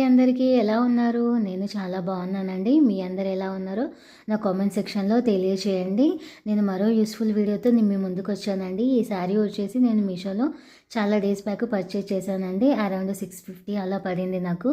అందరికీ ఎలా ఉన్నారు? నేను చాలా బాగున్నానండి. మీ అందరు ఎలా ఉన్నారో నా కామెంట్ సెక్షన్లో తెలియచేయండి. నేను మరో యూస్ఫుల్ వీడియోతో మీ ముందుకు వచ్చానండి. ఈ శారీ వచ్చేసి నేను మీషోలో చాలా డేస్ బ్యాక్ పర్చేజ్ చేశానండి. అరౌండ్ 650 అలా పడింది నాకు.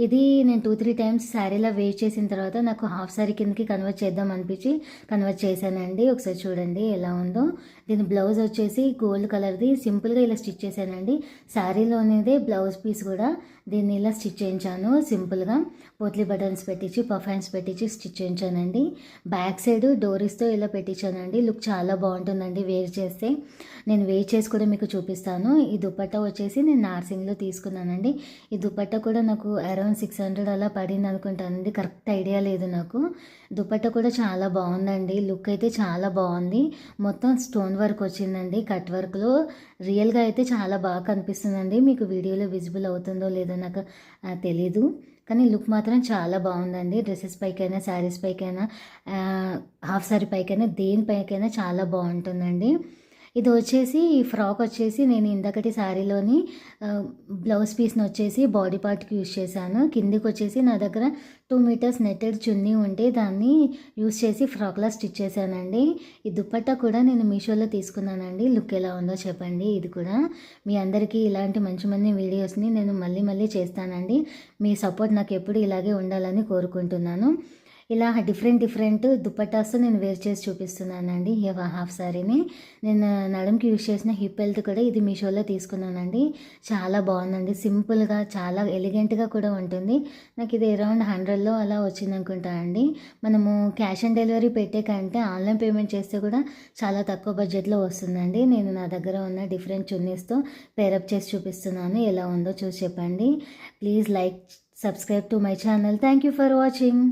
ఇది నేను 2-3 టైమ్స్ శారీలో వేర్ చేసిన తర్వాత నాకు హాఫ్ శారీ కిందకి కన్వర్ట్ చేద్దాం అనిపించి కన్వర్ట్ చేశానండి. ఒకసారి చూడండి ఎలా ఉందో. దీని బ్లౌజ్ వచ్చేసి గోల్డ్ కలర్ది సింపుల్గా ఇలా స్టిచ్ చేశానండి. శారీలోనేదే బ్లౌజ్ పీస్ కూడా దీన్ని ఇలా స్టిచ్ చేయించాను. సింపుల్గా పోట్లీ బటన్స్ పెట్టించి పఫ్ హ్యాండ్స్ పెట్టించి స్టిచ్ చేయించానండి. బ్యాక్ సైడ్ డోరీస్తో ఇలా పెట్టించానండి. లుక్ చాలా బాగుంటుందండి వేర్ చేస్తే. నేను వేర్ చేసి కూడా మీకు చూపిస్తాను. ఈ దుపట్టా వచ్చేసి నేను నార్సింగ్లో తీసుకున్నానండి. ఈ దుపట్టా కూడా నాకు అరౌండ్ 600 అలా పడింది అనుకుంటానండి. కరెక్ట్ ఐడియా లేదు నాకు. దుపట్టా కూడా చాలా బాగుందండి. లుక్ అయితే చాలా బాగుంది. మొత్తం స్టోన్ వర్క్ వచ్చిందండి. కట్ వర్క్లో రియల్గా అయితే చాలా బాగా కనిపిస్తుందండి. మీకు వీడియోలో విజిబుల్ అవుతుందో లేదో నాకు తెలీదు, కానీ లుక్ మాత్రం చాలా బాగుందండి. డ్రెస్సెస్ పైకైనా శారీస్ పైకైనా హాఫ్ శారీ పైకైనా దేనిపైకైనా చాలా బాగుంటుందండి. ఇది వచ్చేసి ఈ ఫ్రాక్ వచ్చేసి నేను ఇందకటి శారీలోని బ్లౌజ్ పీస్ని వచ్చేసి బాడీ పార్ట్కి యూజ్ చేశాను. కిందికి వచ్చేసి నా దగ్గర 2 మీటర్స్ నెట్టెడ్ చున్నీ ఉంటే దాన్ని యూజ్ చేసి ఫ్రాక్లా స్టిచ్ చేశానండి. ఈ దుపట్టా కూడా నేను మీషోలో తీసుకున్నానండి. లుక్ ఎలా ఉందో చెప్పండి. ఇది కూడా మీ అందరికీ ఇలాంటి మంచి మంచి వీడియోస్ని నేను మళ్ళీ చేస్తానండి. మీ సపోర్ట్ నాకు ఎప్పుడు ఇలాగే ఉండాలని కోరుకుంటున్నాను. ఇలా డిఫరెంట్ దుపట్టాస్ నేను వేర్ చేసి చూపిస్తున్నానండి. హాఫ్ శారీని నేను నడుంకి యూజ్ చేసిన హిప్ బెల్ట్ కూడా ఇది మీషోలో తీసుకున్నానండి. చాలా బాగుందండి. సింపుల్గా చాలా ఎలిగెంట్గా కూడా ఉంటుంది. నాకు ఇది అరౌండ్ 100లో అలా వచ్చింది అనుకుంటా అండి. మనము క్యాష్ ఆన్ డెలివరీ పెట్టే కంటే ఆన్లైన్ పేమెంట్ చేస్తే కూడా చాలా తక్కువ బడ్జెట్లో వస్తుందండి. నేను నా దగ్గర ఉన్న డిఫరెంట్ చున్నీస్తో పేరప్ చేసి చూపిస్తున్నాను. ఎలా ఉందో చూసి చెప్పండి. Please like, subscribe to my channel. Thank you for watching.